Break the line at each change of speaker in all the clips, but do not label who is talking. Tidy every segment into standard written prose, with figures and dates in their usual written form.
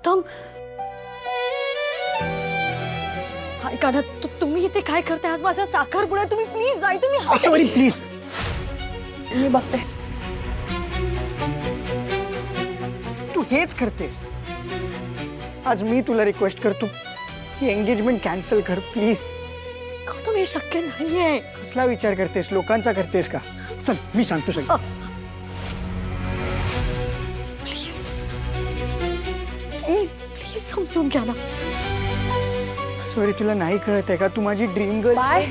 गौतम ऐका ना, तुम्ही इथे काय करताय? आज माझा साखरपुडा, तुम्ही प्लीज जाय. तुम्ही
सॉरी प्लीज, मी बघते. तू हेच करतेस. आज मी तुला रिक्वेस्ट करतो ही एंगेजमेंट कॅन्सल कर प्लीज.
गौतम हे शक्य नाहीये.
कसला विचार करतेस? लोकांचा करतेस का? चल मी सांगतो सगळं.
प्लीज प्लीज प्लीज समजून घ्या ना.
सॉरी, तुला नाही कळत आहे का? तू माझी dream girl.
Bye.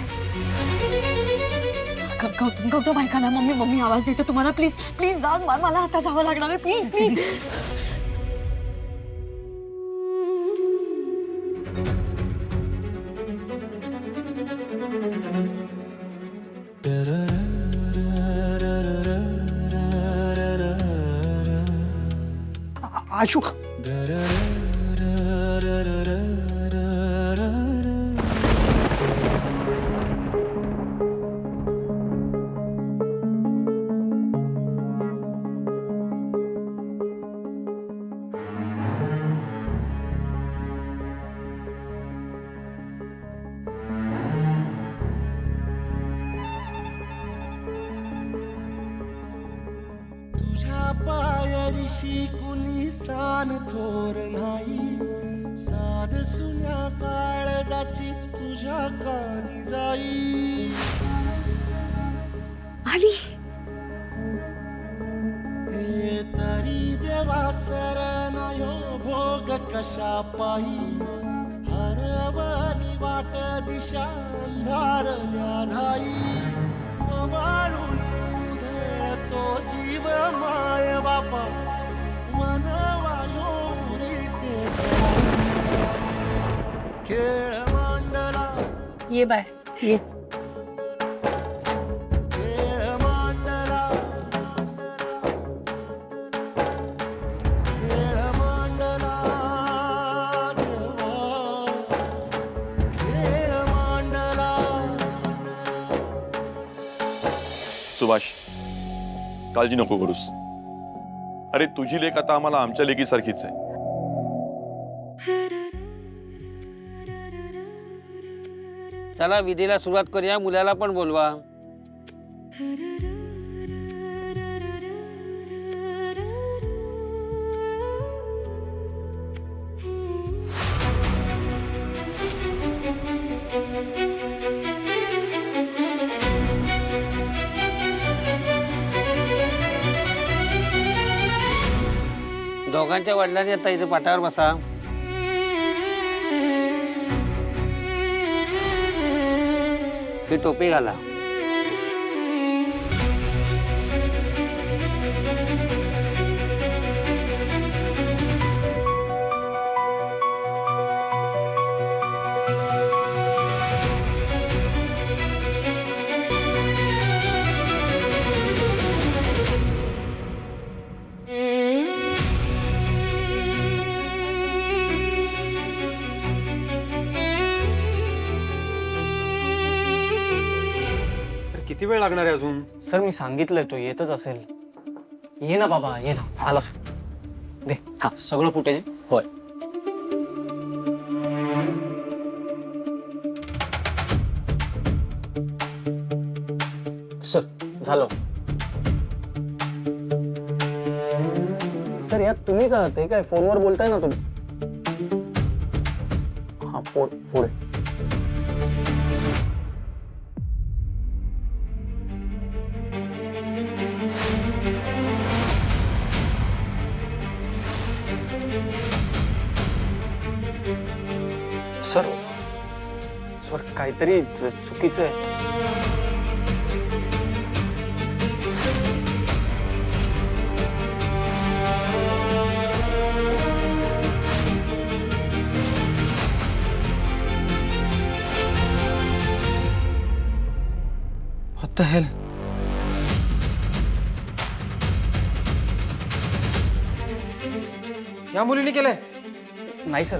Gautam Gautam ऐका ना, मम्मी आवाज देते तुम्हाला. प्लीज प्लीज जा. मला आता जावं लागणार आहे. Please please.
आशू,
तुझ्या पायरीशी कुणी सान थोर नाही. साध सुन्या काळजाची तुझ्या कानी जाई.
आली.
हे तरी देवा सरनायो भोग कशा पायी. हरवली वाट दिशा अंधारल्या धाई. वाळून उधळतो जीव माय बापा. वनवायो पेटला खेळ मांडला.
ये बाय ये.
खेळ मांडला. खेळ मांडला देवा. खेळ मांडला.
सुभाष, काळजी नको करूस. अरे तुझी लेक आता आम्हाला आमच्या लेकीसारखीच आहे.
चला विधीला सुरुवात करूया. मुलाला पण बोलवा. दोघांच्या वडिलांनी आता इथे पाठावर बसा. ही टोपी घाला.
किती वेळ लागणार आहे अजून?
सर मी सांगितलंय तो येतच असेल. ये ना बाबा, ये ना. आला दे.
हा सगळं फुटेज.
होय. सर झालं. सर यात तुम्हीच आहात हे काय? फोनवर बोलताय ना तुम्ही. हा पुढे. सर सर काहीतरी चुकीचं आहे.
What the hell? या मुलीने केलंय?
नाही सर.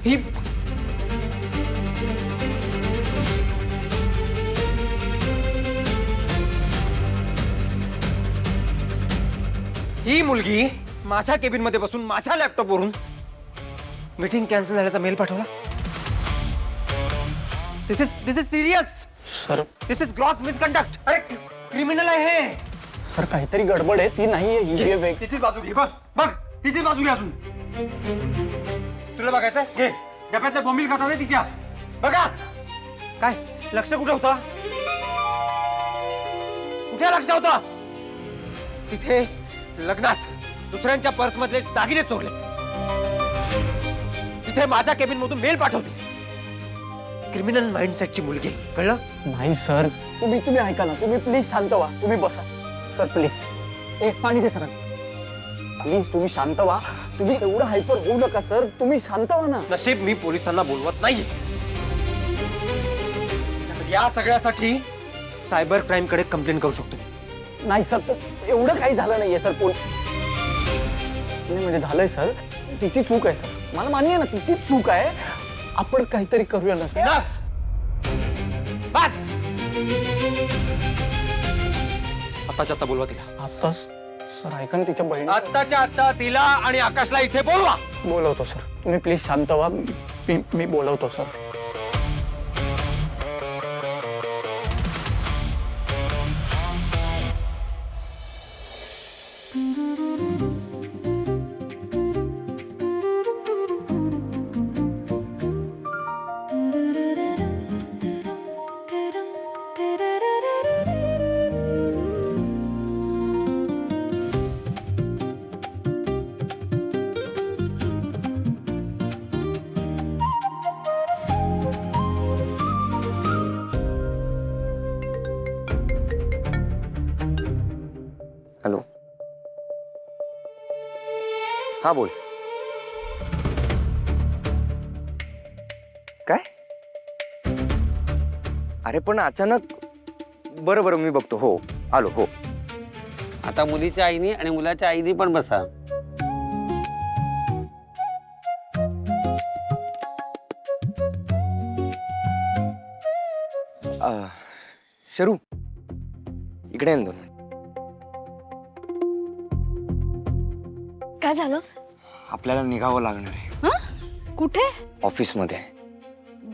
ही मुलगी माझ्या केबिन मध्ये बसून माझ्या लॅपटॉपवरून मीटिंग कॅन्सल झाल्याचा मेल पाठवला. This is serious
sir
this is gross misconduct. अरे क्रिमिनल आहे हे.
सर काहीतरी गडबड आहे, ती नाहीये.
तिचीच बाजू घे. बघ बघ तिचीच बाजू घे अजून. तुला बघायचंय घे. डब्यातल्या बोंबील खातात आहे तिच्या. बघा काय लक्ष कुठे होतं? कुठे लक्ष होतं? तिथे लग्नात दुसऱ्यांच्या पर्स मधले दागिने चोरले. तिथे माझ्या केबिन मधून मेल पाठवते. क्रिमिनल माइंडसेटची मुलगी, कळलं?
नाही सर, तुम्ही ऐका ना, तुम्ही प्लीज शांत व्हा. तुम्ही बसा सर प्लीज. पाणी दे सर प्लीज. तुम्ही शांत व्हा. तुम्ही एवढं हायपर होऊ नका सर. तुम्ही शांत व्हा ना.
नशीब मी पोलिसांना बोलवत नाहीये. या सगळ्यासाठी सायबर क्राईम कडे कंप्लेंट करू शकतो.
नाही सर, एवढं काही झालं नाहीये सर. नाही म्हणजे झालंय सर, तिची चूक आहे सर. मला मान्य आहे ना, तिची चूक आहे. आपण काहीतरी करूया ना सर.
Enough! बस. आताच्या आता बोलवा तिला.
आता सर ऐका ना, तिच्या बहिणी
आत्ताच्या आता तिला आणि आकाशला इथे बोलवा.
बोलवतो सर. तुम्ही प्लीज शांत व्हा. मी बोलवतो सर.
हॅलो. हा बोल. काय? अरे पण अचानक. बरं बरं मी बघतो. हो आलो. हो
आता मुलीच्या आईनी आणि मुलाच्या आईनी पण बसा.
शरू इकडे ये ना 2 मिनिट.
काय झालं?
आपल्याला निघावं लागणार आहे
कुठे?
ऑफिसमध्ये.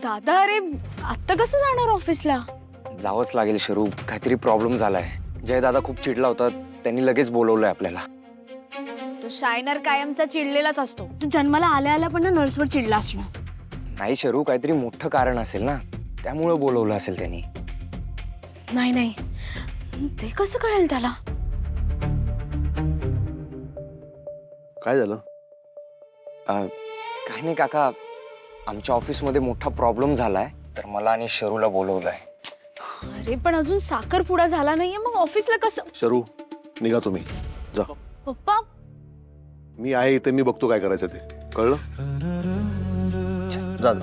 दादा अरे आत्ता कसं जाणार ऑफिसला?
जावंच लागेल शरू. काहीतरी प्रॉब्लेम झालाय. जय दादा खूप चिडला होता. त्यांनी लगेच बोलवलंय आपल्याला.
तो शायनर कायमचा चिडलेलाच असतो. तो जन्माला आल्या आल्या पण ना नर्सवर चिडला असणार.
नाही शरू, काहीतरी मोठं कारण असेल ना, त्यामुळे बोलवलं असेल त्यांनी.
नाही नाही, ते कसं कळेल त्याला?
काय झालं?
काही नाही काका, आमच्या ऑफिसमध्ये मोठा प्रॉब्लेम झालाय, तर मला आणि शरूला बोलवलंय.
अरे पण अजून साखरपुडा झाला नाहीये, मग ऑफिसला कसं?
शरू निघा तुम्ही. जा.
पप्पा
मी आहे इथे. मी बघतो काय करायचं ते. कळलं? जा.